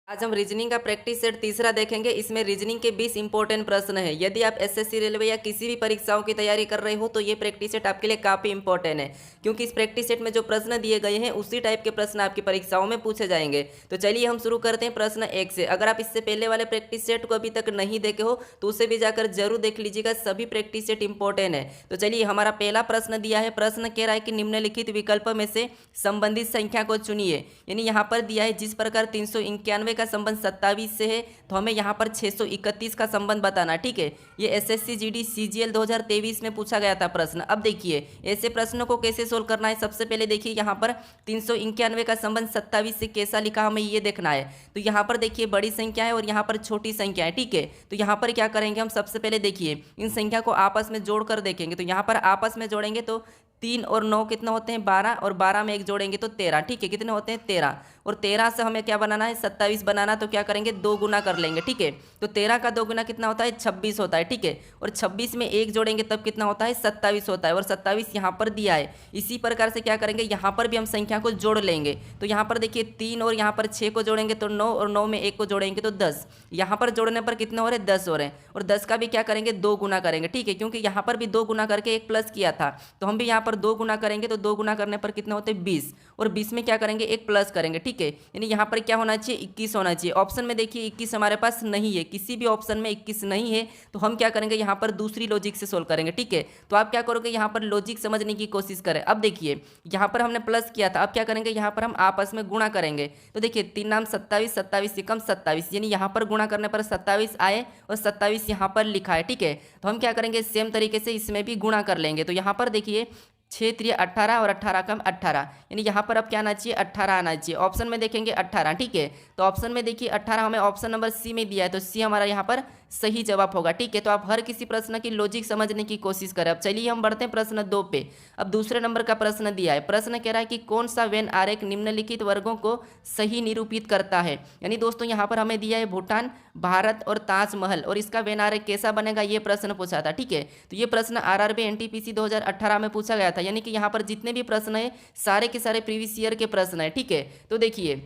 आज हम रीजनिंग का प्रैक्टिस सेट तीसरा देखेंगे। इसमें रीजनिंग के 20 इंपॉर्टेंट प्रश्न है। यदि आप एसएससी रेलवे या किसी भी परीक्षाओं की तैयारी कर रहे हो तो ये प्रैक्टिस सेट आपके लिए काफ़ी इंपॉर्टेंट है, क्योंकि इस प्रैक्टिस सेट में जो प्रश्न दिए गए हैं उसी टाइप के प्रश्न आपकी परीक्षाओं में पूछे जाएंगे। तो चलिए हम शुरू करते हैं प्रश्न 1 से। अगर आप इससे पहले वाले प्रैक्टिस सेट को अभी तक नहीं देखे हो तो उसे भी जाकर जरूर देख लीजिएगा, सभी प्रैक्टिस सेट इंपॉर्टेंट है। तो चलिए, हमारा पहला प्रश्न दिया है। प्रश्न कह रहा है कि निम्नलिखित विकल्प में से संबंधित संख्या को चुनिए। यानी यहाँ पर दिया है जिस प्रकार 391 का संबंध 27 से है तो हमें यहाँ पर 631 का संबंध बताना। ठीक है, ये एसएससी जीडी सीजीएल 2023 में पूछा गया था प्रश्न। अब देखिए ऐसे प्रश्नों को कैसे सोल्व करना है। सबसे पहले देखिए यहाँ पर 391 का संबंध 27 से कैसा लिखा हमें ये देखना है। तो यहाँ पर देखिए बड़ी संख्या है और यहाँ पर छोटी संख्या है। ठीक है, तो यहाँ पर क्या करेंगे हम, सबसे पहले देखिए इन संख्या को आपस में जोड़कर देखेंगे। तो यहाँ पर आपस में जोड़ेंगे तो 3 और 9 कितना होते हैं 12, और 12 में एक जोड़ेंगे तो 13। ठीक है, कितने होते हैं 13, और 13 से हमें क्या बनाना है 27 बनाना। तो क्या करेंगे 2 गुना कर लेंगे। ठीक है, तो 13 का 2 गुना कितना होता है 26 होता है। ठीक है, और 26 में एक जोड़ेंगे तब कितना होता है 27 होता है, और 27 यहाँ पर दिया है। इसी प्रकार से क्या करेंगे यहाँ पर भी हम संख्या को जोड़ लेंगे। तो यहाँ पर देखिए 3 और यहाँ पर 6 को जोड़ेंगे तो 9, और 9 में 1 को जोड़ेंगे तो 10। यहाँ पर जोड़ने पर कितने हो रहे 10 हो रहे हैं, और 10 का भी क्या करेंगे 2 गुना करेंगे। ठीक है, क्योंकि यहाँ पर भी 2 गुना करके 1 प्लस किया था, तो हम भी यहाँ पर 2 गुना करेंगे। तो 2 गुना करने पर कितने होते हैं 20, और 20 में क्या करेंगे 1 प्लस करेंगे। ठीक है, यानी यहाँ पर क्या होना चाहिए 21 होना चाहिए। ऑप्शन में देखिए 21 हमारे पास नहीं है, किसी भी ऑप्शन में 21 नहीं है। तो हम क्या करेंगे यहाँ पर दूसरी लॉजिक से सोल्व करेंगे। ठीक है, तो आप क्या करोगे यहाँ पर लॉजिक समझने की कोशिश करें। अब देखिए यहाँ पर हमने प्लस किया था, अब क्या करेंगे यहाँ पर हम आपस में गुणा करेंगे। तो देखिए 3 नाम 27, 27 से कम 27, यानी यहाँ पर गुणा करने पर 27 आए और 27 यहाँ पर लिखा है। ठीक है, तो हम क्या करेंगे सेम तरीके से इसमें भी गुणा कर लेंगे। तो यहाँ पर देखिए 6 3 18 और 18 कम 18, यानी यहाँ पर अब क्या आना चाहिए 18 आना चाहिए। ऑप्शन में देखेंगे 18। ठीक है, तो ऑप्शन में देखिए 18 हमें ऑप्शन नंबर सी में दिया है, तो सी हमारा यहाँ पर सही जवाब होगा। ठीक है, तो आप हर किसी प्रश्न की लॉजिक समझने की कोशिश करें। अब चलिए हम बढ़ते हैं प्रश्न 2 पे। अब दूसरे नंबर का प्रश्न दिया है। प्रश्न कह रहा है कि कौन सा वेन आरेख निम्नलिखित वर्गों को सही निरूपित करता है। यानी दोस्तों यहाँ पर हमें दिया है भूटान, भारत और ताजमहल, और इसका वेन आरेख कैसा बनेगा ये प्रश्न पूछा था। ठीक है, तो ये प्रश्न आरआरबी एनटीपीसी 2018 में पूछा गया था। यानी कि यहाँ पर जितने भी प्रश्न है सारे के सारे प्रीवियस ईयर के प्रश्न है। ठीक है, तो देखिए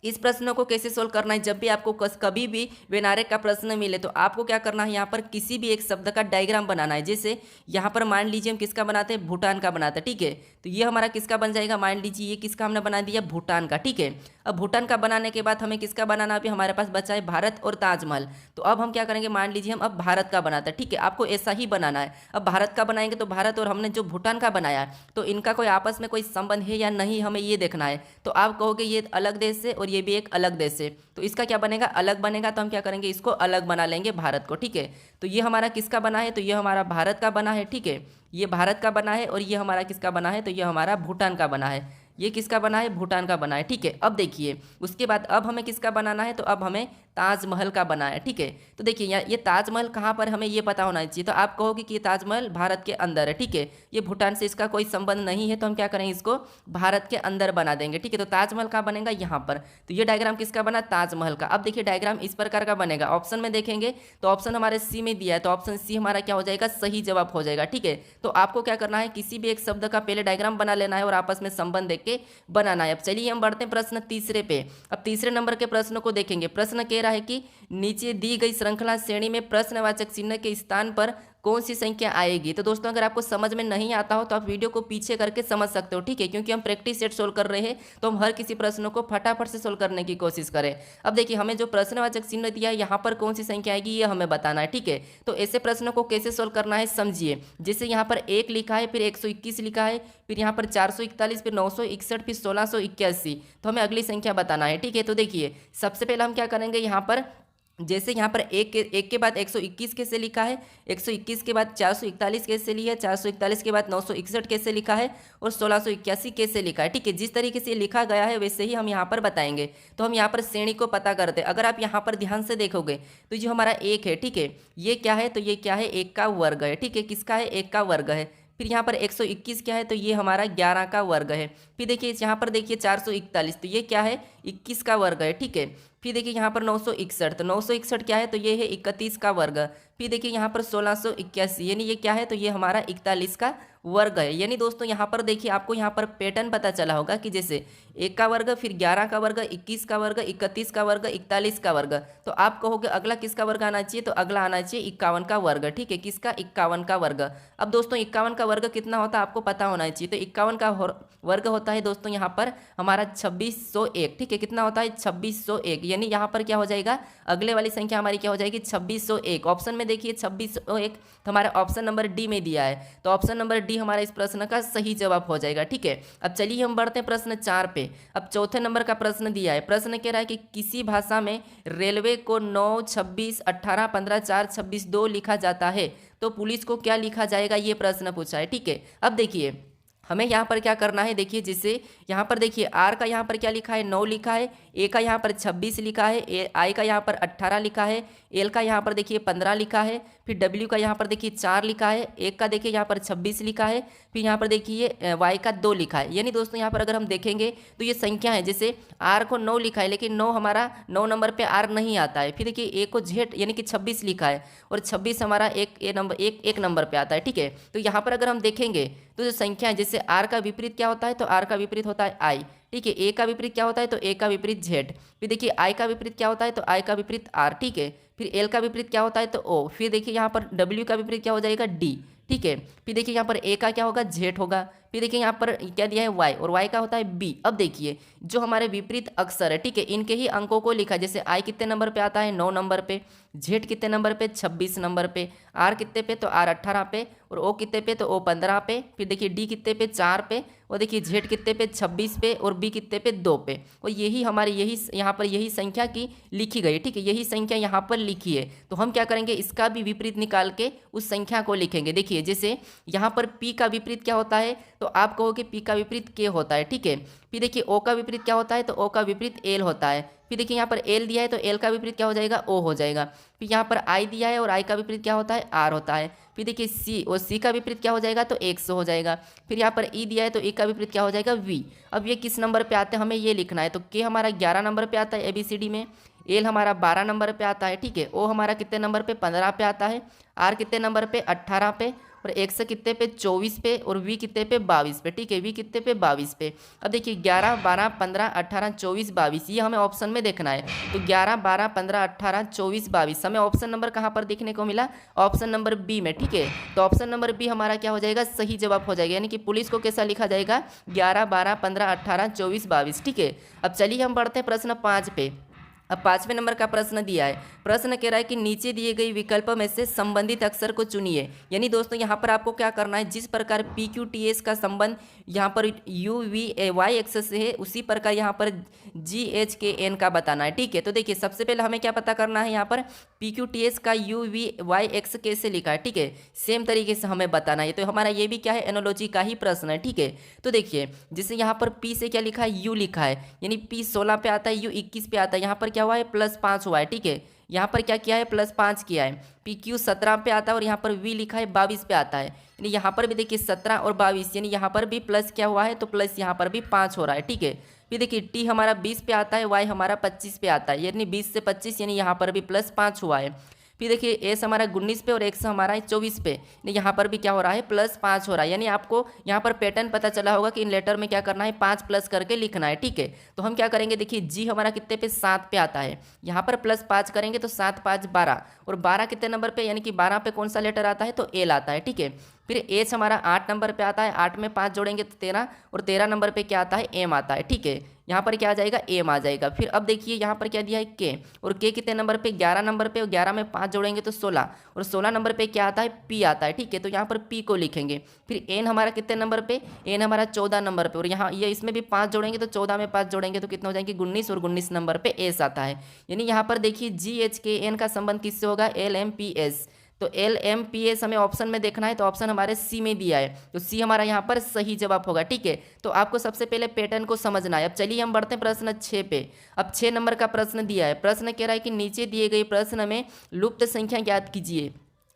इस प्रश्न को कैसे सोल्व करना है। जब भी आपको कभी भी वेन आरेख का प्रश्न मिले तो आपको क्या करना है, यहाँ पर किसी भी एक शब्द का डायग्राम बनाना है। जैसे यहाँ पर मान लीजिए हम किसका बनाते हैं भूटान का बनाते हैं। ठीक है, तो ये हमारा किसका बन जाएगा, मान लीजिए ये किसका हमने बना दिया भूटान का। ठीक है, अब भूटान का बनाने के बाद हमें किसका बनाना, अभी हमारे पास बचा है भारत और ताजमहल। तो अब हम क्या करेंगे, मान लीजिए हम अब भारत का बनाते हैं। ठीक है, आपको ऐसा ही बनाना है। अब भारत का बनाएंगे तो भारत और हमने जो भूटान का बनाया तो इनका कोई आपस में कोई संबंध है या नहीं, हमें ये देखना है। तो आप कहोगे ये अलग देश है और ये भी एक अलग देश है, तो इसका क्या बनेगा अलग बनेगा। तो हम क्या करेंगे इसको अलग बना लेंगे भारत को। ठीक है, तो ये हमारा किसका बना है, तो ये हमारा भारत का बना है। ठीक है, ये भारत का बना है, और ये हमारा किसका बना है, तो ये हमारा भूटान का बना है। ये किसका बना है भूटान का बना है। ठीक है, अब देखिए उसके बाद अब हमें किसका बनाना है, तो अब हमें ताजमहल का बना है। ठीक है, तो देखिए ये ताजमहल कहाँ पर हमें ये पता होना चाहिए। तो आप कहोगे कि ये ताजमहल भारत के अंदर है। ठीक है, ये भूटान से इसका कोई संबंध नहीं है, तो हम क्या करेंगे इसको भारत के अंदर बना देंगे। ठीक है, तो ताजमहल कहाँ बनेगा यहाँ पर। तो ये डायग्राम किसका बना ताजमहल का। अब देखिए डायग्राम इस प्रकार का बनेगा। ऑप्शन में देखेंगे तो ऑप्शन हमारे सी में दिया है, तो ऑप्शन सी हमारा क्या हो जाएगा सही जवाब हो जाएगा। ठीक है, तो आपको क्या करना है किसी भी एक शब्द का पहले डायग्राम बना लेना है और आपस में संबंध देख के बनाना है। अब चलिए हम बढ़ते हैं प्रश्न तीसरे पे। अब तीसरे नंबर के प्रश्न को देखेंगे। प्रश्न कह रहा है कि नीचे दी गई श्रृंखला श्रेणी में प्रश्नवाचक चिन्ह के स्थान पर कौन सी संख्या आएगी। तो दोस्तों अगर आपको समझ में नहीं आता हो तो आप वीडियो को पीछे करके समझ सकते हो। ठीक है, क्योंकि हम प्रैक्टिस सेट सोल्व कर रहे हैं तो हम हर किसी प्रश्न को फटाफट से सोल्व करने की कोशिश करें। अब देखिए हमें जो प्रश्नवाचक चिन्ह दिया है यहाँ पर कौन सी संख्या आएगी ये हमें बताना है। ठीक है, तो ऐसे प्रश्नों को कैसे सोल्व करना है समझिए। जैसे यहाँ पर 1 लिखा है, फिर 121 लिखा है, फिर यहाँ पर 441, फिर 961, फिर 1681, तो हमें अगली संख्या बताना है। ठीक है, तो देखिए सबसे पहले हम क्या करेंगे यहाँ पर, जैसे यहाँ पर एक के बाद 121 कैसे लिखा है, 121 के बाद 441 कैसे लिया है, 441 के बाद 961 कैसे लिखा है, और 1681 कैसे लिखा है। ठीक है, जिस तरीके से लिखा गया है वैसे ही हम यहाँ पर बताएंगे। तो हम यहाँ पर श्रेणी को पता करते हैं। अगर आप यहाँ पर ध्यान से देखोगे तो जो हमारा 1 है, ठीक है, ये क्या है, तो ये क्या है 1 का वर्ग है। ठीक है, किसका है 1 का वर्ग है। फिर यहाँ पर 121 क्या है, तो ये हमारा 11 का वर्ग है। फिर देखिए यहाँ पर देखिए 441, तो ये क्या है 21 का वर्ग है, ठीक है। फिर देखिए यहाँ पर 961, तो 961 क्या है, तो ये है 31 का वर्ग। फिर देखिए यहाँ पर 1681, यानी ये क्या है, तो ये हमारा 41 का वर्ग है। यानी दोस्तों यहाँ पर देखिए आपको यहाँ पर पैटर्न पता चला होगा कि जैसे 1 का वर्ग, फिर 11 का वर्ग, 21 का वर्ग, 31 का वर्ग, 41 का वर्ग, तो आप कहोगे अगला किसका वर्ग आना चाहिए, तो अगला आना चाहिए 51 का वर्ग, ठीक है। किसका, 51 का वर्ग। अब दोस्तों 51 का वर्ग कितना होता है आपको पता होना चाहिए, तो 51 का वर्ग होता है दोस्तों यहाँ पर हमारा 2601, ठीक है। कितना होता है, 2601, यानी यहाँ पर क्या हो जाएगा, अगले वाली संख्या हमारी क्या हो जाएगी, 2601। ऑप्शन में देखिए 2601, तो हमारा ऑप्शन नंबर डी में दिया है, तो ऑप्शन नंबर डी हमारा इस प्रश्न का सही जवाब हो जाएगा, ठीक है। अब चलिए हम बढ़ते हैं प्रश्न 4 पे। अब चौथे नंबर का प्रश्न दिया है, प्रश्न कह रहा है कि किसी भाषा में रेलवे को 9, 26, 18, 15, 4, 26, 2 लिखा जाता है, तो पुलिस को क्या लिखा जाएगा, ये प्रश्न पूछा है, ठीक है। अब देखिए हमें यहाँ पर क्या करना है, देखिए जिससे यहाँ पर देखिए आर का यहाँ पर क्या लिखा है, 9 लिखा है, ए का यहाँ पर 26 लिखा है, आई का यहाँ पर 18 लिखा है, एल का यहाँ पर देखिए 15 लिखा है, फिर डब्ल्यू का यहाँ पर देखिए 4 लिखा है, एक का देखिए यहाँ पर 26 लिखा है, फिर यहाँ पर देखिए वाई का 2 लिखा है। यानी दोस्तों यहाँ पर अगर हम देखेंगे तो ये संख्या है, जैसे आर को 9 लिखा है, लेकिन 9 हमारा 9 नंबर पे आर नहीं आता है। फिर देखिए ए को जेड यानी कि 26 लिखा है, और 26 हमारा एक नंबर पे आता है, ठीक है। तो यहाँ पर अगर हम देखेंगे तो जो संख्या है, जैसे आर का विपरीत क्या होता है, तो आर का विपरीत होता है आई, ठीक है। ए का विपरीत क्या होता है, तो ए का विपरीत जेड। फिर देखिए आई का विपरीत क्या होता है, तो आई का विपरीत आर, ठीक है। फिर एल का विपरीत क्या होता है, तो ओ। फिर देखिए यहाँ पर डब्ल्यू का विपरीत क्या हो जाएगा, डी, ठीक है। फिर देखिए यहाँ पर ए का क्या होगा, जेड होगा। फिर देखिए यहाँ पर क्या दिया है, वाई, और वाई का होता है बी। अब देखिए जो हमारे विपरीत अक्षर है, ठीक है, इनके ही अंकों को लिखा, जैसे आई कितने नंबर पे आता है, 9 नंबर पे, जेड कितने नंबर पे, 26 नंबर पे, आर कितने पे, तो आर 18 पे, और ओ कितने पे, तो ओ 15 पे। फिर देखिए डी कितने पे, 4 पे, और देखिए जेड कितने पे, 26 पे, और बी कितने पे, 2 पे। और यही हमारी यही यहाँ पर यही संख्या की लिखी गई है, ठीक है, यही संख्या यहाँ पर लिखी है। तो हम क्या करेंगे, इसका भी विपरीत निकाल के उस संख्या को लिखेंगे। देखिए जैसे यहाँ पर पी का विपरीत क्या होता है, तो आप कहोगे पी का विपरीत के होता है, ठीक है। फिर देखिए ओ का विपरीत क्या होता है, तो ओ का विपरीत एल होता है। फिर देखिए यहाँ पर एल दिया है, तो एल का विपरीत क्या हो जाएगा, ओ हो जाएगा। फिर यहाँ पर आई दिया है, और आई का विपरीत क्या होता है, आर होता है। फिर देखिए सी, और सी का विपरीत क्या हो जाएगा, तो एक्स हो जाएगा। फिर यहाँ पर ई दिया है, तो ई का विपरीत क्या हो जाएगा, वी। अब ये किस नंबर पे आते हैं, हमें ये लिखना है। तो के हमारा 11 नंबर पे आता है ABCD में, एल हमारा 12 नंबर पे आता है, ठीक है। ओ हमारा कितने नंबर पे, 15 पे आता है, आर कितने नंबर पे, 18 पे, और एक्स कितने पे, 24 पे, और वी कितने पे, 22 पे, ठीक है। वी कितने पे, 22 पे। अब देखिए 11, 12, 15, 18, 24, 22, ये हमें ऑप्शन में देखना है। तो 11, 12, 15, 18, 24, 22 हमें ऑप्शन नंबर कहाँ पर देखने को मिला, ऑप्शन नंबर बी में, ठीक है। तो ऑप्शन नंबर बी हमारा क्या हो जाएगा, सही जवाब हो जाएगा। यानी कि पुलिस को कैसा लिखा जाएगा, 11, 12, 15, 18, 24, 22, ठीक है। अब चलिए हम बढ़ते हैं प्रश्न 5 पे। अब 5वें नंबर का प्रश्न दिया है, प्रश्न कह रहा है कि नीचे दिए गई विकल्पों में से संबंधित अक्षर को चुनिए। यानी दोस्तों यहाँ पर आपको क्या करना है, जिस प्रकार PQTS का संबंध यहाँ पर UVY एक्सेस से है, उसी प्रकार यहाँ पर GHKN का बताना है, ठीक है। तो देखिए सबसे पहले हमें क्या पता करना है, यहाँ पर PQTS का UVY एक्स कैसे लिखा है, ठीक है, सेम तरीके से हमें बताना है। तो हमारा ये भी क्या है, एनोलॉजी का ही प्रश्न है, ठीक है। तो देखिए जैसे यहाँ पर P से क्या लिखा है, U लिखा है, यानी P 16 पे आता है, U 21 पे आता है। यहाँ पर क्या हुआ है, +5 हुआ है, ठीक है। यहाँ पर क्या किया है, +5 किया है। PQ 17 पे आता है, और यहाँ पर V लिखा है 22 पे आता है। यानी यहाँ पर भी देखिए 17 और 22, यानी यहाँ पर भी प्लस क्या हुआ है, तो प्लस यहाँ पर भी 5 हो रहा है, ठीक है। फिर देखिए T हमारा 20 पे आता है, Y हमारा 25 पे आता है, यानी 20 से 25, यानी यहाँ पर भी +5 हुआ है। फिर देखिए एस हमारा 19 पे, और एक्स हमारा 24 पे, यहाँ पर भी क्या हो रहा है, +5 हो रहा है। यानी आपको यहाँ पर पैटर्न पता चला होगा कि इन लेटर में क्या करना है, 5 प्लस करके लिखना है, ठीक है। तो हम क्या करेंगे, देखिए जी हमारा कितने पे, 7 पे आता है, यहाँ पर +5 करेंगे तो 7, 5, 12, और 12 कितने नंबर पे, यानी कि 12 पे कौन सा लेटर आता है, तो एल आता है, ठीक है। फिर एच हमारा 8 नंबर पे आता है, 8 में 5 जोड़ेंगे तो 13, और 13 नंबर पे क्या आता है, एम आता है, ठीक है। यहाँ पर क्या आ जाएगा, एम आ जाएगा। फिर अब देखिए यहाँ पर क्या दिया है, के, और के कितने नंबर पे, 11 नंबर पे, और 11 में 5 जोड़ेंगे तो 16, और 16 नंबर पे क्या आता है, पी आता है, ठीक है। तो यहाँ पर पी को लिखेंगे। फिर एन हमारा कितने नंबर पे, एन हमारा 14 नंबर पे, और यहाँ ये इसमें भी 5 जोड़ेंगे तो 14 में 5 जोड़ेंगे तो कितना हो जाएंगे, 19, और 19 नंबर पे एस आता है। यानी यहाँ पर देखिए GHKN का संबंध किससे होगा, LMPS। तो LMPS हमें ऑप्शन में देखना है, तो ऑप्शन हमारे सी में दिया है, तो सी हमारा यहाँ पर सही जवाब होगा, ठीक है। तो आपको सबसे पहले पैटर्न को समझना है। अब चलिए हम बढ़ते हैं प्रश्न 6 पे। अब 6 नंबर का प्रश्न दिया है, प्रश्न कह रहा है कि नीचे दिए गए प्रश्न में लुप्त संख्या ज्ञात कीजिए।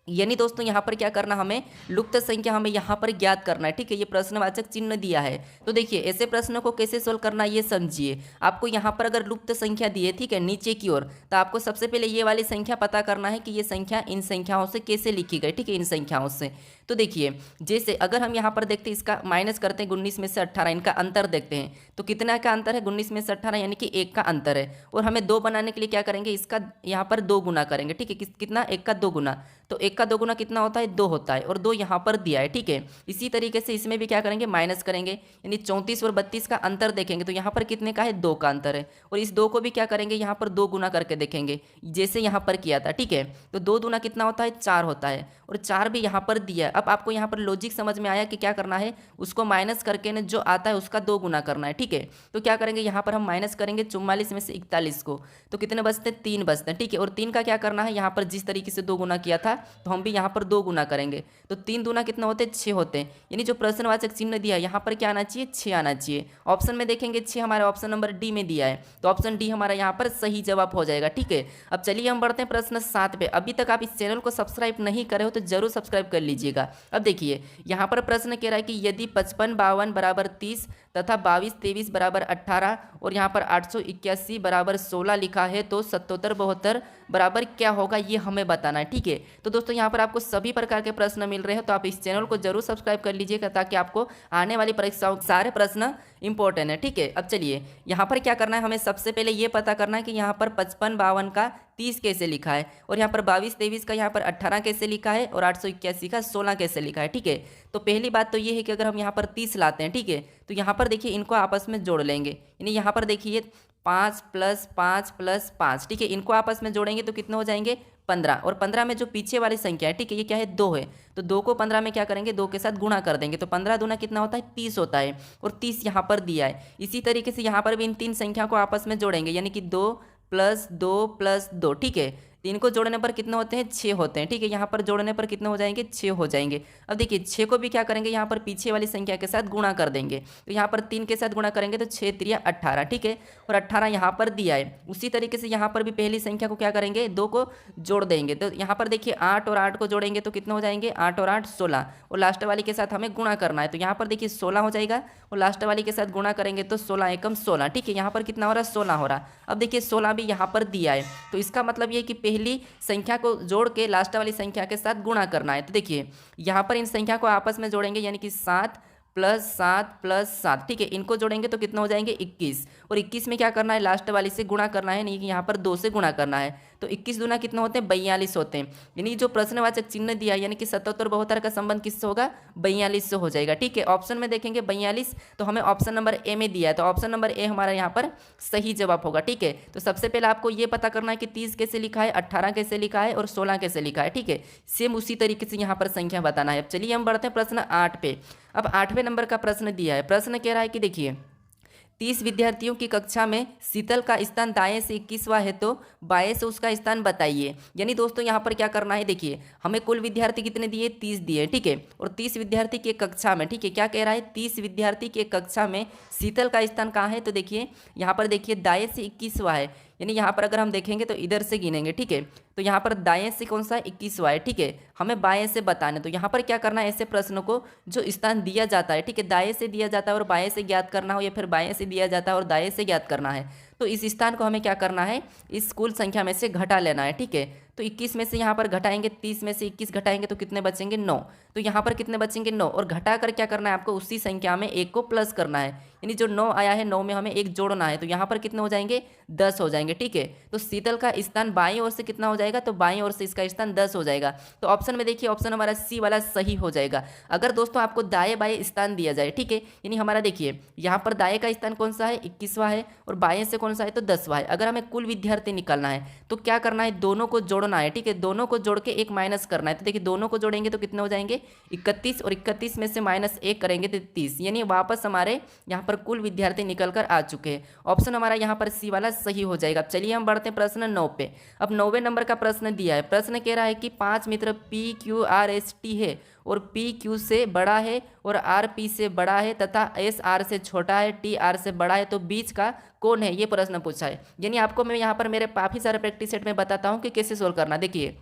यानी दोस्तों यहाँ पर क्या करना, हमें लुप्त संख्या हमें यहाँ पर ज्ञात करना है। ठीक है, ये प्रश्नवाचक चिन्ह दिया है। तो देखिए ऐसे प्रश्नों को कैसे सोल्व करना ये समझिए। आपको यहाँ पर अगर लुप्त संख्या दी है, ठीक है, नीचे की ओर, तो आपको सबसे पहले ये वाली संख्या पता करना है कि ये संख्या इन संख्याओं से कैसे लिखी गई। ठीक है, इन संख्याओं से। तो देखिए जैसे अगर हम यहाँ पर देखते हैं, इसका माइनस करते हैं 19 में से 18, इनका अंतर देखते हैं तो कितना का अंतर है, 19 में से 18 यानी कि 1 का अंतर है। और हमें 2 बनाने के लिए क्या करेंगे, इसका यहाँ पर 2 गुना करेंगे। ठीक है, कितना, 1 का 2 गुना, तो 1 का 2 गुना कितना होता है, 2 होता है, और 2 यहाँ पर दिया है। ठीक है, इसी तरीके से इसमें भी क्या करेंगे, माइनस करेंगे, यानी 34 और 32 का अंतर देखेंगे तो यहाँ पर कितने का है, 2 का अंतर है। और इस 2 को भी क्या करेंगे, यहाँ पर 2 गुना करके देखेंगे जैसे यहाँ पर किया था। ठीक है, तो 2 दूना कितना होता है, 4 होता है, और 4 भी यहाँ पर दिया है। अब आपको यहाँ पर लॉजिक समझ में आया कि क्या करना है, उसको माइनस करके ना जो आता है उसका 2 गुना करना है। ठीक है, तो क्या करेंगे, यहाँ पर हम माइनस करेंगे 44 में से 41 को, तो कितने बचते हैं, 3 बचते हैं। ठीक है, और 3 का क्या करना है, यहाँ पर जिस तरीके से 2 गुना किया था तो हम भी यहाँ पर 2 गुना करेंगे, तो 3 दूना कितना होते हैं, 6 होते हैं। यानी जो प्रश्नवाचक चिन्ह दिया है यहाँ पर क्या आना चाहिए, 6 आना चाहिए। ऑप्शन में देखेंगे 6 हमारा ऑप्शन नंबर डी में दिया है, तो ऑप्शन डी हमारा यहाँ पर सही जवाब हो जाएगा। ठीक है, अब चलिए हम बढ़ते हैं प्रश्न 7 पे। अभी तक आप इस चैनल को सब्सक्राइब नहीं करे हो तो जरूर सब्सक्राइब कर लीजिएगा। अब देखिए यहाँ पर प्रश्न कह रहा है कि यदि 55 52 बराबर 30 तथा 22 23 बराबर 18 और यहाँ पर 881 बराबर 16 लिखा है तो 77 72 बराबर क्या होगा, ये हमें बताना है। ठीक है, तो दोस्तों यहाँ पर आपको सभी प्रकार के प्रश्न मिल रहे हैं, तो आप इस चैनल को जरूर सब्सक्राइब कर लीजिएगा ताकि आपको आने वाली परीक्षाओं सारे प्रश्न इंपॉर्टेंट है। ठीक है, अब चलिए यहाँ पर क्या करना है, हमें सबसे पहले ये पता करना है कि यहाँ पर 55 52 का 30 कैसे लिखा है, और यहाँ पर 22 23 का यहाँ पर 18 कैसे लिखा है, और 881 का 16 कैसे लिखा है। ठीक है, तो पहली बात तो ये है कि अगर हम यहाँ पर 30 लाते हैं, ठीक है, तो यहाँ पर देखिए इनको आपस में जोड़ लेंगे, यानी यहाँ पर देखिए 5 + 5 + 5, ठीक है, इनको आपस में जोड़ेंगे तो कितने हो जाएंगे, 15, और 15 में जो पीछे वाली संख्या है, ठीक है, ये क्या है, 2 है, तो 2 को 15 में क्या करेंगे, 2 के साथ गुणा कर देंगे, तो 15 दूना कितना होता है, 30 होता है, और 30 यहाँ पर दिया है। इसी तरीके से यहाँ पर भी इन 3 संख्या को आपस में जोड़ेंगे, यानी कि 2 + 2 + 2, ठीक है, 3 को जोड़ने पर कितने होते हैं, 6 होते हैं। ठीक है, यहाँ पर जोड़ने पर कितने हो जाएंगे, 6 हो जाएंगे। अब देखिए 6 को भी क्या करेंगे, यहाँ पर पीछे वाली संख्या के साथ गुणा कर देंगे, तो यहाँ पर 3 के साथ गुणा करेंगे तो 6 × 3 = 18, ठीक है, और 18 यहाँ पर दिया है। उसी तरीके से यहाँ पर भी पहली संख्या को क्या करेंगे, 2 को जोड़ देंगे, तो यहाँ पर देखिए 8 और 8 को जोड़ेंगे तो कितने हो जाएंगे, 8 और 8 16, और लास्ट वाली के साथ हमें गुणा करना है, तो यहाँ पर देखिए 16 हो जाएगा, और लास्ट वाली के साथ गुणा करेंगे तो 16 एकम 16, ठीक है, यहाँ पर कितना हो रहा है, 16 हो रहा। अब देखिए 16 भी यहाँ पर दिया है, तो इसका मतलब ये कि पहली संख्या को जोड़ के लास्ट वाली संख्या के साथ गुणा करना है। तो देखिए यहाँ पर इन संख्या को आपस में जोड़ेंगे, यानी कि 7 + 7 + 7, ठीक है, इनको जोड़ेंगे तो कितना हो जाएंगे, 21, और 21 में क्या करना है, लास्ट वाली से गुणा करना है, नहीं कि यहाँ पर 2 से गुणा करना है, तो 21 दूना कितना होते हैं, 42 होते हैं। यानी जो प्रश्नवाचक चिन्ह दिया है, यानी कि 77 72 का संबंध किससे होगा, 42 से हो जाएगा। ठीक है, ऑप्शन में देखेंगे 42, तो हमें ऑप्शन नंबर ए में दिया है, तो ऑप्शन नंबर ए हमारा यहाँ पर सही जवाब होगा। ठीक है, तो सबसे पहले आपको ये पता करना है कि 30 कैसे लिखा है, 18 कैसे लिखा है, और 16 कैसे लिखा है। ठीक है, सेम उसी तरीके से यहाँ पर संख्या बताना है। अब चलिए हम बढ़ते हैं प्रश्न 8 पे। अब 8वें नंबर का प्रश्न दिया है, प्रश्न कह रहा है कि देखिए 30 विद्यार्थियों की कक्षा में शीतल का स्थान दाएं से 21वां है, तो बाएं से उसका स्थान बताइए। यानी दोस्तों यहाँ पर क्या करना है, देखिए हमें कुल विद्यार्थी कितने दिए, 30 दिए, ठीक है, और 30 विद्यार्थी की कक्षा में, ठीक है, क्या कह रहा है, 30 विद्यार्थी की कक्षा में शीतल का स्थान कहाँ है, तो देखिए यहाँ पर देखिए दाएं से 21वां है, यानी यहाँ पर अगर हम देखेंगे तो इधर से गिनेंगे, ठीक है, तो यहाँ पर दाएं से कौन सा है, 21वां है, ठीक है, हमें बाएं से बताना है। तो यहाँ पर क्या करना है, ऐसे प्रश्नों को जो स्थान दिया जाता है, ठीक है, दाएं से दिया जाता है और बाएं से ज्ञात करना हो, या फिर बाएं से दिया जाता है और दाएं से ज्ञात करना है, तो इस स्थान को हमें क्या करना है, इस कुल संख्या में से घटा लेना है। ठीक है, तो 21 में से यहाँ पर घटाएंगे, 30 में से 21 घटाएंगे तो कितने बचेंगे, 9, तो यहाँ पर कितने बचेंगे, 9, और घटा कर क्या करना है आपको, उसी संख्या में 1 को प्लस करना है, यानी जो 9 आया है 9 में हमें 1 जोड़ना है, तो यहाँ पर कितने हो जाएंगे, 10 हो जाएंगे। ठीक है, तो शीतल का स्थान बाईं ओर से कितना हो जाएगा, तो बाईं ओर से इसका स्थान 10 हो जाएगा। तो ऑप्शन में देखिए ऑप्शन हमारा सी वाला सही हो जाएगा। अगर दोस्तों आपको दाएं बाएं स्थान दिया जाए, ठीक है, यानी हमारा देखिए यहाँ पर दाएं का स्थान कौन सा है, 21वां है, और बाएं से कौन सा है, तो 10वां है। अगर हमें कुल विद्यार्थी निकालना है तो क्या करना है, दोनों को जोड़ना है, ठीक है, दोनों को जोड़ के एक माइनस करना है। तो देखिए दोनों को जोड़ेंगे तो कितने हो जाएंगे, 31, और 31 में से -1 करेंगे तो 30, यानी वापस हमारे यहाँ पर कुल विद्यार्थी निकल कर आ चुके हैं। ऑप्शन हमारा यहाँ पर सी वाला सही हो जाएगा। चलिए हम बढ़ते हैं प्रश्न 9 पे। अब 9वें नंबर का प्रश्न दिया है, प्रश्न कह रहा है कि 5 मित्र PQRST है और PQ से बड़ा है और RP से बड़ा है तथा SR से छोटा है, TR से बड़ा है, तो बीच का कौन है, ये प्रश्न पूछा है। यानी आपको मैं यहाँ पर मेरे काफ़ी सारे प्रैक्टिस सेट में बताता हूँ कि कैसे सोल्व करना। देखिए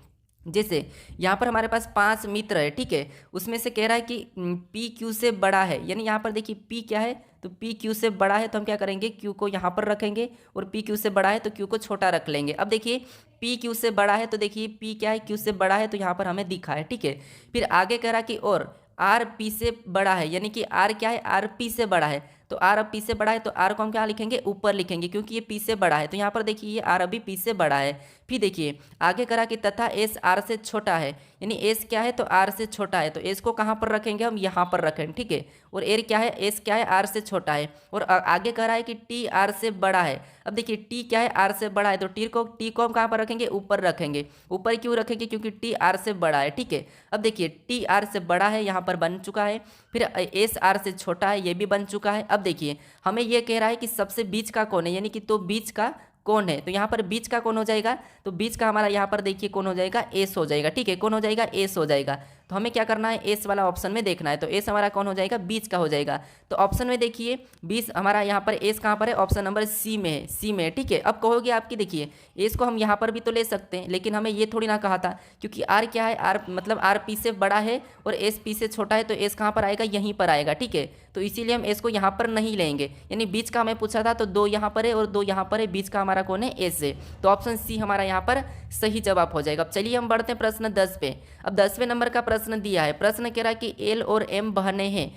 जैसे यहाँ पर हमारे पास 5 मित्र है, ठीक है। उसमें से कह रहा है कि पी क्यू से बड़ा है, यानी यहाँ पर देखिए पी क्या है, तो पी क्यू से बड़ा है तो हम क्या करेंगे, क्यू को यहाँ पर रखेंगे, और पी क्यू से बड़ा है तो क्यू को छोटा रख लेंगे। अब देखिए पी क्यू से बड़ा है तो देखिए पी क्या है, क्यू से बड़ा है, तो यहाँ पर हमें दिखा है, ठीक है। फिर आगे कह रहा कि और आर पी से बड़ा है, यानी कि आर क्या है, आर पी से बड़ा है, तो आर अब पी से बड़ा है तो आर को हम क्या लिखेंगे, ऊपर लिखेंगे, क्योंकि ये पी से बड़ा है। तो यहाँ पर देखिए ये आर अभी पी से बड़ा है। फिर देखिए आगे करा कि तथा एस आर से छोटा है, यानी एस क्या है, तो आर से छोटा है, तो एस को कहाँ पर रखेंगे, हम यहाँ पर रखेंगे, ठीक है। और एर क्या है, एस क्या है, आर से छोटा है। और आगे कह रहा है कि टी आर से बड़ा है। अब देखिए टी क्या है, आर से बड़ा है, तो टी को हम कहाँ पर रखेंगे, ऊपर रखेंगे। ऊपर क्यों रखेंगे, क्योंकि टी आर से बड़ा है, ठीक है। अब देखिए टी आर से बड़ा है, यहाँ पर बन चुका है। फिर एस आर से छोटा है, ये भी बन चुका है। अब देखिए हमें ये कह रहा है कि सबसे बीच का कौन है, यानी कि तो बीच का कौन है, तो यहाँ पर बीच का कौन हो जाएगा, तो बीच का हमारा यहाँ पर देखिए कौन हो जाएगा, एस हो जाएगा, ठीक है। कौन हो जाएगा, एस हो जाएगा। तो हमें क्या करना है, एस वाला ऑप्शन में देखना है, तो एस हमारा कौन हो जाएगा, बीच का हो जाएगा। तो ऑप्शन में देखिए 20 हमारा यहाँ पर एस कहाँ पर है, ऑप्शन नंबर सी में है, सी में है, ठीक है। अब कहोगे आपकी देखिए एस को हम यहाँ पर भी तो ले सकते हैं, लेकिन हमें ये थोड़ी ना कहा था, क्योंकि आर क्या है, आर मतलब आर पी से बड़ा है और एस पी से छोटा है, तो एस कहाँ पर आएगा, यहीं पर आएगा, ठीक है। तो इसीलिए हम एस को यहाँ पर नहीं लेंगे, यानी बीच का हमें पूछा था, तो 2 यहाँ पर है और 2 यहाँ पर है, बीच का हमारा कौन है, एस है। तो ऑप्शन सी हमारा यहाँ पर सही जवाब हो जाएगा। अब चलिए हम बढ़ते हैं प्रश्न 10 पे। अब 10वें नंबर का प्रश्न दिया है, प्रश्न कह रहा है कि एल और एम बहनें हैं,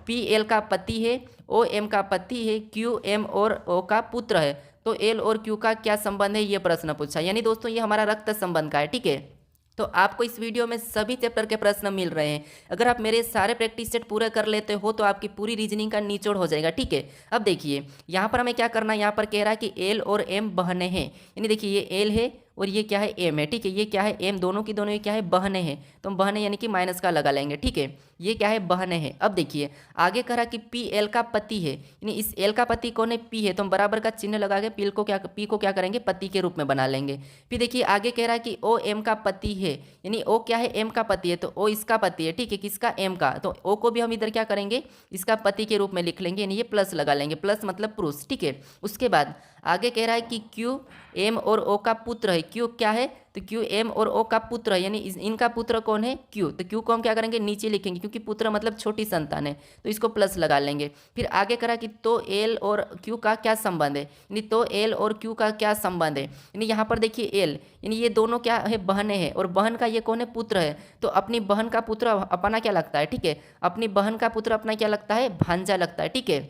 पी एल का पति है, ओ एम का पति है, क्यू एम और ओ का पुत्र है, तो एल और क्यू का क्या संबंध है, ये प्रश्न पूछा। यानी दोस्तों ये हमारा रक्त संबंध का है, ठीक है। तो आपको इस वीडियो में सभी चैप्टर के प्रश्न मिल रहे हैं। अगर आप मेरे सारे प्रैक्टिस सेट पूरे कर लेते हो तो आपकी पूरी रीजनिंग का निचोड़ हो जाएगा, ठीक है। अब देखिए यहाँ पर हमें क्या करना है, यहाँ पर कह रहा है कि एल और एम बहनें हैं, यानी देखिए ये एल है और ये क्या है, एम है, ठीक है। ये क्या है, एम, दोनों की दोनों ये क्या है, बहनें हैं, तो हम बहनें यानी कि माइनस का लगा लेंगे, ठीक है। ये क्या है, बहनें हैं। अब देखिए आगे कहा कि पी एल का पति है, यानी इस एल का पति कौन है, पी है, तो हम बराबर का चिन्ह लगा के पी को क्या करेंगे, पति के रूप में बना लेंगे। फिर देखिए आगे कह रहा है कि ओ एम का पति है, यानी ओ क्या है, एम का पति है, तो ओ इसका पति है, ठीक है, किसका, एम का। तो ओ को भी हम इधर क्या करेंगे, इसका पति के रूप में लिख लेंगे, यानी ये प्लस लगा लेंगे, प्लस मतलब पुरुष, ठीक है। उसके बाद आगे कह रहा है कि क्यू एम और ओ का पुत्र है, क्यू क्या है, तो क्यू एम और ओ का पुत्र है, यानी इनका पुत्र कौन है, क्यू, तो क्यू को हम क्या करेंगे, नीचे लिखेंगे, क्योंकि पुत्र मतलब छोटी संतान है, तो इसको प्लस लगा लेंगे। फिर आगे करा कि तो एल और क्यू का क्या संबंध है, यानी तो एल और क्यू का क्या संबंध है, यानी यहाँ पर देखिए एल, यानी ये दोनों क्या है, बहनें हैं, और बहन का ये कौन है, पुत्र है, तो अपनी बहन का पुत्र अपना क्या लगता है, ठीक है, अपनी बहन का पुत्र अपना क्या लगता है, भांजा लगता है, ठीक है,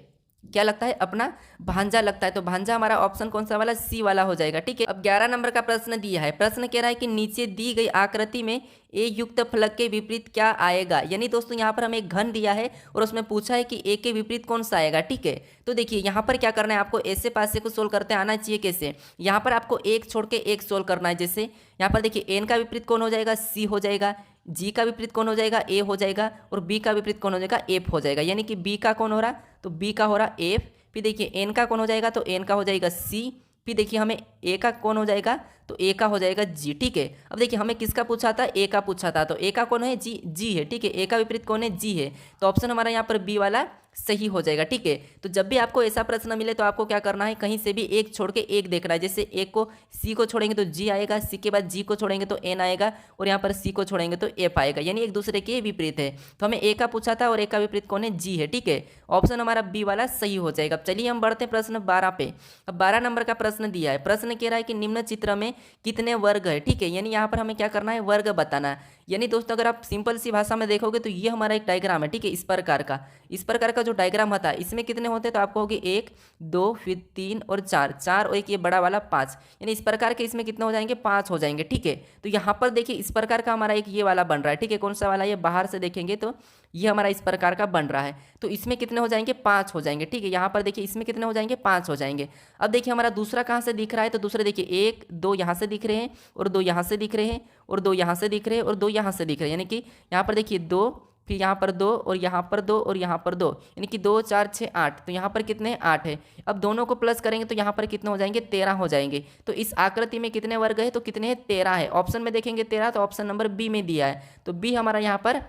क्या लगता है, अपना भांजा लगता है। तो भांजा हमारा ऑप्शन कौन सा वाला, सी वाला हो जाएगा, ठीक है। अब 11 नंबर का प्रश्न दिया है, प्रश्न कह रहा है कि नीचे दी गई आकृति में ए युक्त फलक के विपरीत क्या आएगा। यानी दोस्तों यहाँ पर हमें एक घन दिया है और उसमें पूछा है कि ए के विपरीत कौन सा आएगा, ठीक है। तो देखिए यहाँ पर क्या करना है, आपको ऐसे पासे को सोल्व करते आना चाहिए। कैसे, यहाँ पर आपको एक छोड़ के एक सोल्व करना है। जैसे यहाँ पर देखिए एन का विपरीत कौन हो जाएगा, सी हो जाएगा, जी का विपरीत कौन हो जाएगा, ए हो जाएगा, और बी का विपरीत कौन हो जाएगा, एफ हो जाएगा। यानी कि बी का कौन हो रहा, तो बी का हो रहा एफ। फिर देखिए एन का कौन हो जाएगा, तो एन का हो जाएगा सी। फिर देखिए हमें ए का कौन हो जाएगा, तो ए का हो जाएगा जी, ठीक है। अब देखिए हमें किसका पूछा था, ए का पूछा था, तो ए का कौन है, जी, जी है, ठीक है। ए का विपरीत कौन है, जी है, तो ऑप्शन हमारा यहाँ पर बी वाला सही हो जाएगा, ठीक है। तो जब भी आपको ऐसा प्रश्न मिले तो आपको क्या करना है, कहीं से भी एक छोड़ के एक देखना है। जैसे एक को सी को छोड़ेंगे तो जी आएगा, सी के बाद जी को छोड़ेंगे तो एन आएगा, और यहाँ पर सी को छोड़ेंगे तो एफ आएगा, यानी एक दूसरे के विपरीत है। तो हमें ए का पूछा था और ए का विपरीत कौन है, जी है, ठीक है। ऑप्शन हमारा बी वाला सही हो जाएगा। अब चलिए हम बढ़ते हैं प्रश्न 12 पे। अब 12 नंबर का प्रश्न दिया है, प्रश्न कह रहा है कि निम्न चित्र में कितने वर्ग है, ठीक है। यानी यहाँ पर हमें क्या करना है, वर्ग बताना है। यानी दोस्तों अगर आप सिंपल सी भाषा में देखोगे तो ये हमारा एक डायग्राम है, ठीक है। इस प्रकार का जो डायग्राम होता है, इसमें कितने होते हैं, तो आपको होगी 1 2 फिर 3 और 4 और एक ये बड़ा वाला 5, यानी इस प्रकार के इसमें कितने हो जाएंगे, 5 हो जाएंगे, ठीक है। तो यहाँ पर देखिए इस प्रकार का हमारा एक ये वाला बन रहा है, ठीक है। कौन सा वाला, ये बाहर से देखेंगे तो ये हमारा इस प्रकार का बन रहा है, तो इसमें कितने हो जाएंगे, 5 हो जाएंगे, ठीक है। यहाँ पर देखिए इसमें कितने हो जाएंगे, 5 हो जाएंगे। अब देखिए हमारा दूसरा कहाँ से दिख रहा है, तो दूसरे देखिए 1 2 यहाँ से दिख रहे हैं, और 2 यहाँ से दिख रहे हैं, और 2 यहाँ से दिख रहे हैं, और 2 यहाँ से दिख रहे हैं, यानी कि यहाँ पर देखिए 2, फिर यहाँ पर 2, और यहाँ पर 2, और यहाँ पर 2, यानी कि 2 4 6 8। तो यहाँ पर कितने, 8 है। अब दोनों को प्लस करेंगे तो यहाँ पर कितने हो जाएंगे, 13 हो जाएंगे। तो इस आकृति में कितने वर्ग है, तो कितने हैं, 13 है। ऑप्शन में देखेंगे 13, तो ऑप्शन नंबर बी में दिया है, तो बी हमारा यहाँ पर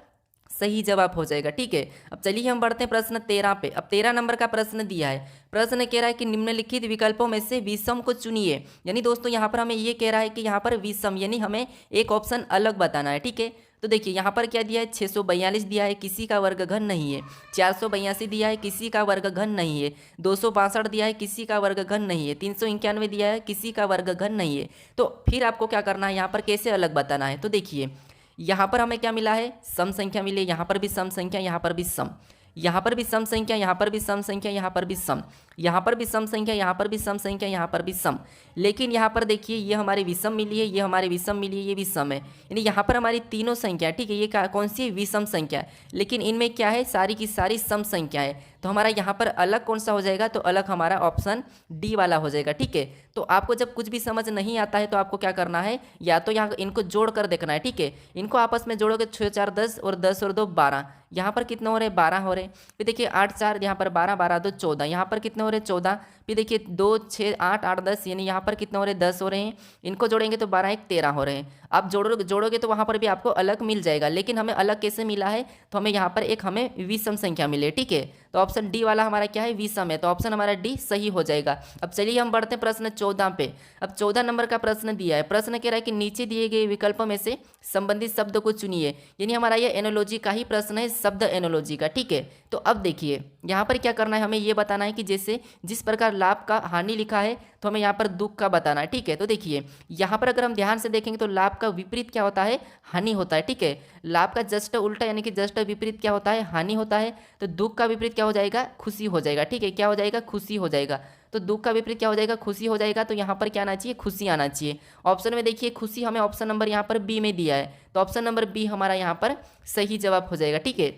सही जवाब हो जाएगा। ठीक है, अब चलिए हम बढ़ते हैं प्रश्न 13 पे। अब 13 नंबर का प्रश्न दिया है। प्रश्न कह रहा है कि निम्नलिखित विकल्पों में से विषम को चुनिए। यानी दोस्तों यहाँ पर हमें ये कह रहा है कि यहाँ पर विषम यानी हमें एक ऑप्शन अलग बताना है। ठीक है, तो देखिए यहाँ पर क्या दिया है, 642 दिया है, किसी का वर्गघन नहीं है। 482 दिया है, किसी का वर्गघन नहीं है। 262 दिया है, किसी का वर्गघन नहीं है। 391 दिया है, किसी का वर्गघन नहीं है। तो फिर आपको क्या करना है, यहाँ पर कैसे अलग बताना है। तो देखिए यहाँ पर हमें क्या मिला है, सम संख्या मिली, यहाँ पर भी सम संख्या, यहाँ पर भी सम, यहाँ पर भी सम संख्या, यहाँ पर भी सम संख्या, यहाँ पर भी सम, यहाँ पर भी सम संख्या, यहाँ पर भी सम संख्या, यहाँ पर भी सम। लेकिन यहाँ पर देखिए ये हमारी विषम मिली है, ये हमारी विषम मिली है, ये विषम है। यानी यहाँ पर हमारी तीनों संख्या, ठीक है, ये कौन सी है, विषम संख्या है। लेकिन इनमें क्या है, सारी की सारी सम संख्या है। तो हमारा यहाँ पर अलग कौन सा हो जाएगा, तो अलग हमारा ऑप्शन डी वाला हो जाएगा। ठीक है, तो आपको जब कुछ भी समझ नहीं आता है तो आपको क्या करना है, या तो यहाँ इनको जोड़ कर देखना है। ठीक है, इनको आपस में जोड़ोगे, 6 4 10 और 10 और 2 12, यहाँ पर कितने हो रहे हैं, 12 हो रहे हैं। फिर देखिए 8 4, यहाँ पर 12 12 2 14, यहाँ पर कितने हो रहे हैं, 14। फिर देखिए 2 6 8 8 10, यानी यहाँ पर कितने हो रहे हैं, 10 हो रहे हैं। इनको जोड़ेंगे तो 12 1 13 हो रहे हैं। आप जोड़ोगे तो वहाँ पर भी आपको अलग मिल जाएगा। लेकिन हमें अलग कैसे मिला है, तो हमें यहाँ पर एक हमें विषम संख्या मिली है। ठीक है, तो ऑप्शन डी वाला हमारा क्या है, विषम है। तो ऑप्शन हमारा डी सही हो जाएगा। अब चलिए हम बढ़ते हैं प्रश्न 14 पे। अब 14 नंबर का प्रश्न दिया है। प्रश्न कह रहा है कि नीचे दिए गए विकल्पों में से संबंधित शब्द को चुनिए। यानी हमारा ये एनोलॉजी का ही प्रश्न है, शब्द एनोलॉजी का। ठीक है, तो अब देखिए यहाँ पर क्या करना है, हमें ये बताना है कि जैसे जिस प्रकार लाभ का हानि लिखा है तो हमें यहाँ पर दुख का बताना है। ठीक है, तो देखिए यहाँ पर अगर हम ध्यान से देखेंगे तो लाभ का विपरीत क्या होता है, हानि होता है। ठीक है, लाभ का जस्ट उल्टा यानी कि जस्ट विपरीत क्या होता है, हानि होता है। तो दुख का विपरीत क्या हो जाएगा, खुशी हो जाएगा। ठीक है, क्या हो जाएगा, खुशी हो जाएगा। तो दुख का विपरीत क्या हो जाएगा, खुशी हो जाएगा। तो यहाँ पर क्या आना चाहिए, खुशी आना चाहिए। ऑप्शन में देखिए खुशी हमें ऑप्शन नंबर यहाँ पर बी में दिया है, तो ऑप्शन नंबर बी हमारा यहाँ पर सही जवाब हो जाएगा। ठीक है,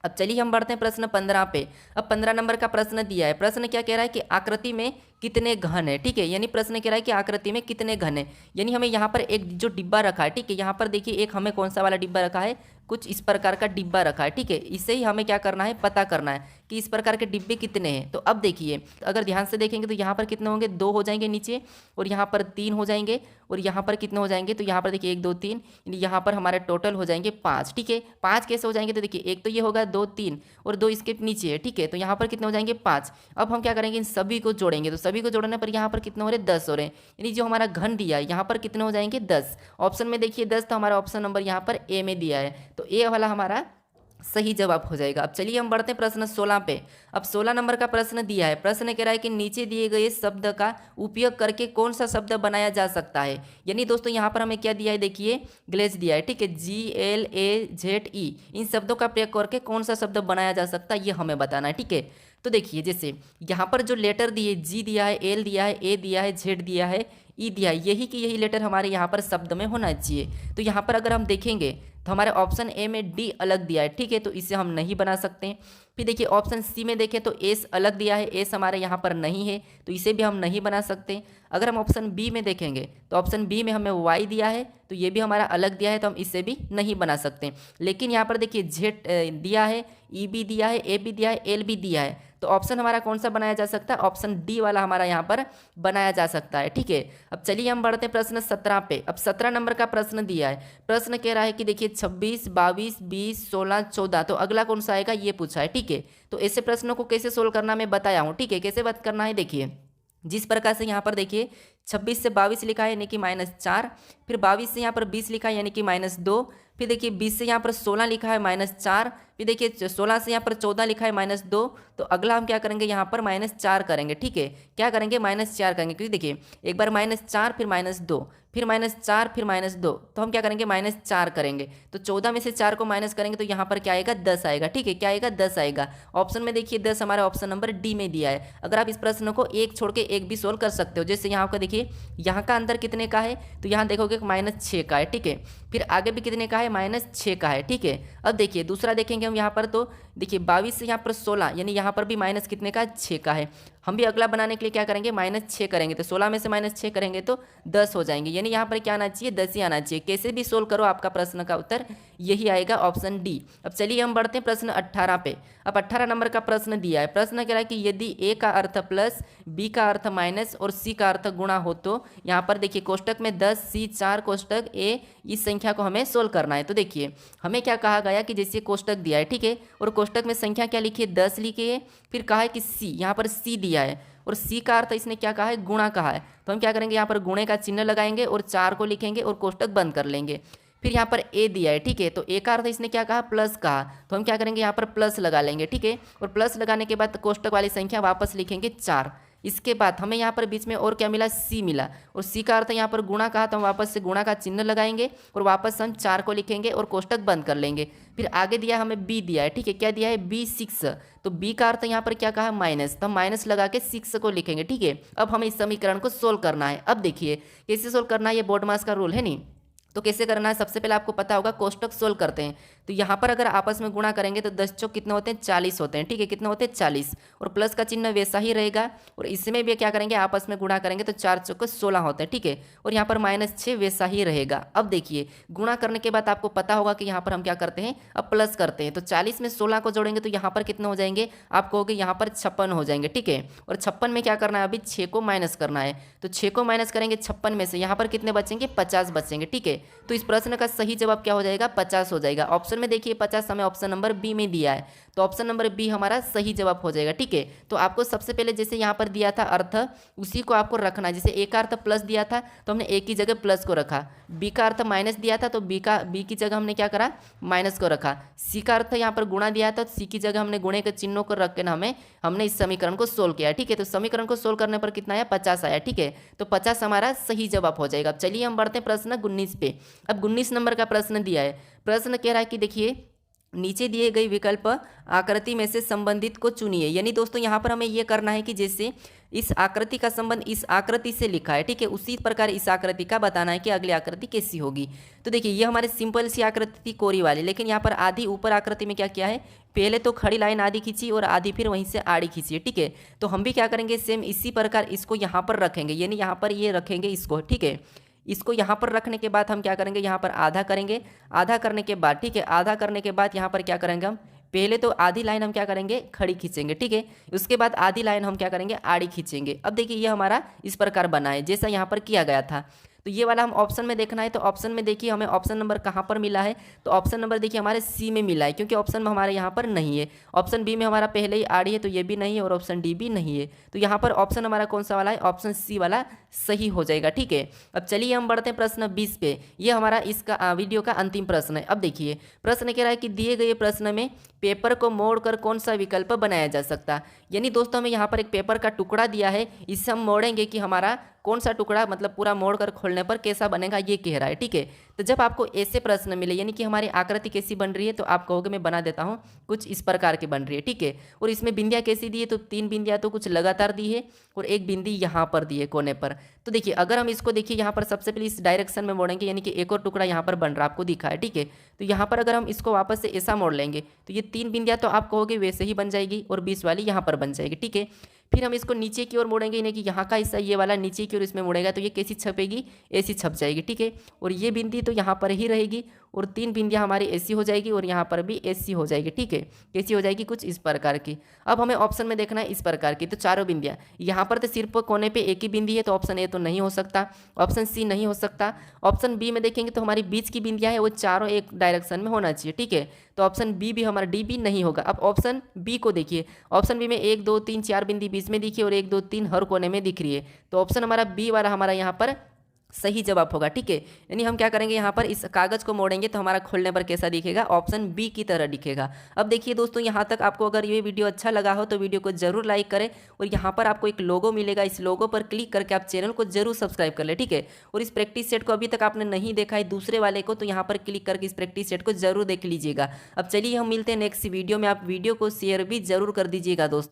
अब चलिए हम बढ़ते हैं प्रश्न 15 पे। अब 15 नंबर का प्रश्न दिया है। प्रश्न क्या कह रहा है कि आकृति में कितने घन है। ठीक है, यानी प्रश्न कह रहा है कि आकृति में कितने घन है। यानी हमें यहाँ पर एक जो डिब्बा रखा है, ठीक है, यहाँ पर देखिए एक हमें कौन सा वाला डिब्बा रखा है, कुछ इस प्रकार का डिब्बा रखा है। ठीक है, इससे ही हमें क्या करना है, पता करना है कि इस प्रकार के डिब्बे कितने हैं। तो अब देखिए अगर ध्यान से देखेंगे तो यहाँ पर कितने होंगे, 2 हो जाएंगे नीचे, और यहाँ पर 3 हो जाएंगे, और यहाँ पर कितने हो जाएंगे, तो यहाँ पर देखिए 1 2 3, यहाँ पर हमारे टोटल हो जाएंगे 5। ठीक है, 5 कैसे हो जाएंगे, तो देखिए एक तो ये होगा 2 3 और 2 इसके नीचे है। ठीक है, तो यहाँ पर कितने हो जाएंगे, 5। अब हम क्या करेंगे, इन सभी को जोड़ेंगे। तो सभी को जोड़ने पर यहाँ पर कितने हो रहे, 10 हो रहे हैं। यानी जो हमारा घन दिया है यहाँ पर कितने हो जाएंगे, 10। ऑप्शन में देखिए 10, तो हमारा ऑप्शन नंबर यहाँ पर ए में दिया है, तो ए वाला हमारा सही जवाब हो जाएगा। अब चलिए हम बढ़ते हैं प्रश्न 16 पे। अब 16 नंबर का प्रश्न दिया है। प्रश्न कह रहा है कि नीचे दिए गए शब्द का उपयोग करके कौन सा शब्द बनाया जा सकता है। यानी दोस्तों यहाँ पर हमें क्या दिया है, देखिए ग्लेज दिया है। ठीक है, GLAZE, इन शब्दों का प्रयोग करके कौन सा शब्द बनाया जा सकता है, ये हमें बताना है। ठीक है, तो देखिए जैसे यहाँ पर जो लेटर दिए, जी दिया है, एल दिया है, ए दिया है, जेड दिया है, ई दिया है, यही कि यही लेटर हमारे यहाँ पर शब्द में होना चाहिए। तो यहाँ पर अगर हम देखेंगे तो हमारे ऑप्शन ए में डी अलग दिया है। ठीक है, तो इसे हम नहीं बना सकते। फिर देखिए ऑप्शन सी में देखें तो एस अलग दिया है, एस हमारे यहाँ पर नहीं है, तो इसे भी हम नहीं बना सकते। अगर हम ऑप्शन बी में देखेंगे तो ऑप्शन बी में हमें वाई दिया है, तो ये भी हमारा अलग दिया है, तो हम इसे भी नहीं बना सकते। लेकिन यहाँ पर देखिए जेड दिया है, ई भी दिया है, ए भी दिया है, एल भी दिया है, तो ऑप्शन हमारा कौन सा बनाया जा सकता है, ऑप्शन डी वाला हमारा यहाँ पर बनाया जा सकता है। ठीक है, अब चलिए हम बढ़ते हैं प्रश्न 17 पे। अब 17 नंबर का प्रश्न दिया है। प्रश्न कह रहा है कि देखिए 26 22 20 16 14, तो अगला कौन सा आएगा, ये पूछा है। ठीक है, तो ऐसे प्रश्नों को कैसे सोल्व करना मैं बताया हूँ। ठीक है, कैसे बात करना है, देखिए जिस प्रकार से यहाँ पर देखिए 26 से 22 लिखा है यानी कि -4, फिर 22 से यहाँ पर 20 लिखा है यानी कि -2, फिर देखिए 20 से यहाँ पर 16 लिखा है -4, फिर देखिए 16 से यहाँ पर 14 लिखा है -2, तो अगला हम क्या करेंगे, यहाँ पर -4 करेंगे। ठीक है, क्या करेंगे, -4 करेंगे, क्योंकि देखिए एक बार -4 फिर -2 फिर -4 फिर -2, तो हम क्या करेंगे, -4 करेंगे। तो 14 में से 4 को माइनस करेंगे तो यहाँ पर क्या आएगा, 10 आएगा। ठीक है, क्या आएगा, 10 आएगा। ऑप्शन में देखिए 10 हमारा ऑप्शन नंबर डी में दिया है। अगर आप इस प्रश्न को एक छोड़ के एक भी सोल्व कर सकते हो, जैसे यहाँ का देखिए यहाँ का अंतर कितने का है, तो यहाँ देखोगे -6 का है। ठीक है, फिर आगे भी कितने का है, -6 का है। ठीक है, अब देखिए दूसरा देखेंगे हम यहाँ पर, तो देखिए 22 से यहाँ पर 16, यानी यहाँ पर भी माइनस कितने का, 6 का है। हम भी अगला बनाने के लिए क्या करेंगे, -6 करेंगे, तो 16 में से -6 करेंगे तो 10 हो जाएंगे। यानी यहाँ पर क्या आना चाहिए, 10 ही आना चाहिए। कैसे भी सोल्व करो आपका प्रश्न का उत्तर यही आएगा, ऑप्शन डी। अब चलिए हम बढ़ते हैं प्रश्न 18 पे। अब 18 नंबर का प्रश्न दिया है। प्रश्न कह रहा है कि यदि ए का अर्थ प्लस, बी का अर्थ माइनस और सी का अर्थ गुणा हो तो यहाँ पर देखिए कोष्टक में 10C4 कोष्टक ए इस संख्या को हमें सोल्व करना है। तो देखिए हमें क्या कहा गया कि जैसे कोष्टक दिया है, ठीक है, और कोष्टक में संख्या क्या लिखी है, 10 लिखी है। फिर कहा है कि सी, यहाँ पर सी दिया है और सी का अर्थ इसने क्या कहा है, गुणा कहा है। तो हम क्या करेंगे, यहाँ पर गुणे का चिन्ह लगाएंगे और 4 को लिखेंगे और कोष्टक बंद कर लेंगे। फिर यहाँ पर ए दिया है, ठीक है, तो ए का अर्थ इसने क्या कहा, प्लस कहा। तो हम क्या करेंगे, यहाँ पर प्लस लगा लेंगे, ठीक है, और प्लस लगाने के बाद कोष्टक वाली संख्या वापस लिखेंगे 4। इसके बाद हमें यहाँ पर बीच में और क्या मिला, सी मिला, और सी का अर्थ यहाँ पर गुणा कहा, तो हम वापस से गुणा का चिन्ह लगाएंगे और वापस हम 4 को लिखेंगे और कोष्टक बंद कर लेंगे। फिर आगे दिया हमें बी दिया है, ठीक है, क्या दिया है, बी 6। तो बी का अर्थ यहाँ पर क्या कहा, माइनस, तो हम माइनस लगा के 6 को लिखेंगे, ठीक है। अब हमें इस समीकरण को सोल्व करना है। अब देखिए कैसे सोल्व करना है, ये बोर्ड मास का रूल है नहीं। तो कैसे करना है, सबसे पहले आपको पता होगा कोष्टक सोल्व करते हैं। तो यहाँ पर अगर आपस में गुणा करेंगे तो 10 चौक कितने होते हैं, 40 होते हैं, ठीक है, कितने होते हैं, 40, और प्लस का चिन्ह वैसा ही रहेगा। और इसमें भी क्या करेंगे, आपस में गुणा करेंगे तो 4 चौक 16 होते हैं, ठीक है, और यहाँ पर -6 वैसा ही रहेगा। अब देखिए गुणा करने के बाद आपको पता होगा कि यहाँ पर हम क्या करते हैं, अब प्लस करते हैं। तो 40 में 16 को जोड़ेंगे तो यहाँ पर कितने हो जाएंगे, आप कहोगे यहाँ पर 56 हो जाएंगे, ठीक है। और 56 में क्या करना है, अभी 6 को माइनस करना है। तो 6 को माइनस करेंगे 56 में से, यहाँ पर कितने बचेंगे, 50 बचेंगे, ठीक है। तो इस प्रश्न का सही जवाब क्या हो जाएगा, 50 हो जाएगा। ऑप्शन में देखिए 50 हमें ऑप्शन नंबर बी में दिया है, तो ऑप्शन नंबर बी हमारा सही जवाब हो जाएगा, ठीक है। तो आपको सबसे पहले जैसे यहाँ पर दिया था अर्थ, उसी को आपको रखना है। जैसे ए का अर्थ प्लस दिया था तो हमने ए की जगह प्लस को रखा, बी का अर्थ माइनस दिया था तो बी की जगह हमने क्या करा, माइनस को रखा। सी का अर्थ यहाँ पर गुणा दिया था तो सी की जगह हमने गुणे के चिन्हों को रख के ना हमने इस समीकरण को सोल्व किया, ठीक है। तो समीकरण को सोल्व करने पर कितना आया, 50 आया, ठीक है। तो 50 हमारा सही जवाब हो जाएगा। अब चलिए हम बढ़ते हैं प्रश्न 19 पे। अब 19 नंबर का प्रश्न दिया है। प्रश्न कह रहा है कि देखिए नीचे दिए गई विकल्प आकृति में से संबंधित को चुनिए। यानी दोस्तों यहाँ पर हमें ये करना है कि जैसे इस आकृति का संबंध इस आकृति से लिखा है, ठीक है, उसी प्रकार इस आकृति का बताना है कि अगली आकृति कैसी होगी। तो देखिए ये हमारे सिंपल सी आकृति थी, कोरी वाली, लेकिन यहाँ पर आधी ऊपर आकृति में क्या किया है, पहले तो खड़ी लाइन आधी खींची और आधी फिर वहीं से आड़ी खींची है, ठीक है। तो हम भी क्या करेंगे, सेम इसी प्रकार इसको यहाँ पर रखेंगे, यानी यहाँ पर ये रखेंगे इसको, ठीक है। इसको यहाँ पर रखने के बाद हम क्या करेंगे, यहाँ पर आधा करेंगे, आधा करने के बाद, ठीक है, आधा करने के बाद यहाँ पर क्या करेंगे, हम पहले तो आधी लाइन हम क्या करेंगे, खड़ी खींचेंगे, ठीक है। उसके बाद आधी लाइन हम क्या करेंगे, आड़ी खींचेंगे। अब देखिए ये हमारा इस प्रकार बना है जैसा यहाँ पर किया गया था। तो ये वाला हम ऑप्शन में देखना है, तो ऑप्शन में देखिए हमें ऑप्शन नंबर कहाँ पर मिला है, तो ऑप्शन नंबर देखिए हमारे सी में मिला है, क्योंकि ऑप्शन में हमारे यहाँ पर नहीं है। ऑप्शन बी में हमारा पहले ही आड़ी है तो ये भी नहीं है, और ऑप्शन डी भी नहीं है। तो यहाँ पर ऑप्शन हमारा कौन सा वाला है, ऑप्शन सी वाला सही हो जाएगा, ठीक है। अब चलिए हम बढ़ते हैं प्रश्न 20 पे। ये हमारा इसका वीडियो का अंतिम प्रश्न है। अब देखिए प्रश्न कह रहा है कि दिए गए प्रश्न में पेपर को मोड़कर कौन सा विकल्प बनाया जा सकता है। यानी दोस्तों हमें यहाँ पर एक पेपर का टुकड़ा दिया है, इससे हम मोड़ेंगे कि हमारा कौन सा टुकड़ा, मतलब पूरा मोड़ कर खोलने पर कैसा बनेगा, ये कह रहा है, ठीक है। तो जब आपको ऐसे प्रश्न मिले, यानी कि हमारी आकृति कैसी बन रही है, तो आप कहोगे मैं बना देता हूँ, कुछ इस प्रकार की बन रही है, ठीक है। और इसमें बिंदियाँ कैसी दी है, तो 3 बिंदियाँ तो कुछ लगातार दी है और एक बिंदी यहाँ पर दी है कोने पर। तो देखिए अगर हम इसको देखिए यहाँ पर सबसे पहले इस डायरेक्शन में मोड़ेंगे, यानी कि एक और टुकड़ा यहाँ पर बन रहा है, आपको दिखा है, ठीक है। तो यहाँ पर अगर हम इसको वापस से ऐसा मोड़ लेंगे तो ये 3 बिंदियाँ तो आप कहोगे वैसे ही बन जाएगी और 20 वाली यहाँ पर बन जाएगी, ठीक है। फिर हम इसको नीचे की ओर मोड़ेंगे, यानी कि यहाँ का हिस्सा ये वाला नीचे की ओर इसमें मुड़ेगा, तो ये कैसी छपेगी, ऐसी छप जाएगी, ठीक है। और ये बिंदी तो यहाँ पर ही रहेगी और 3 बिंदियाँ हमारी ऐसी हो जाएगी और यहाँ पर भी ऐसी हो जाएगी, ठीक है। कैसी हो जाएगी, कुछ इस प्रकार की। अब हमें ऑप्शन में देखना है इस प्रकार की, तो चारों बिंदियाँ यहाँ पर तो सिर्फ कोने पे एक ही बिंदी है, तो ऑप्शन ए तो नहीं हो सकता, ऑप्शन सी नहीं हो सकता। ऑप्शन बी में देखेंगे तो हमारी बीच की बिंदियाँ है वो चारों एक डायरेक्शन में होना चाहिए, ठीक है। तो ऑप्शन बी भी हमारा, डी भी नहीं होगा। अब ऑप्शन बी को देखिए, ऑप्शन बी में 1 2 3 4 बिंदी बीच में दिखी और 1 2 3 हर कोने में दिख रही है, तो ऑप्शन हमारा बी वाला हमारा यहाँ पर सही जवाब होगा, ठीक है। यानी हम क्या करेंगे, यहाँ पर इस कागज को मोड़ेंगे तो हमारा खोलने पर कैसा दिखेगा, ऑप्शन बी की तरह दिखेगा। अब देखिए दोस्तों यहाँ तक आपको अगर ये वीडियो अच्छा लगा हो तो वीडियो को जरूर लाइक करें, और यहाँ पर आपको एक लोगो मिलेगा, इस लोगो पर क्लिक करके आप चैनल को जरूर सब्सक्राइब कर ले, ठीक है। और इस प्रैक्टिस सेट को अभी तक आपने नहीं देखा है दूसरे वाले को, तो यहाँ पर क्लिक करके इस प्रैक्टिस सेट को जरूर देख लीजिएगा। अब चलिए हम मिलते हैं नेक्स्ट वीडियो में, आप वीडियो को शेयर भी जरूर कर दीजिएगा दोस्तों।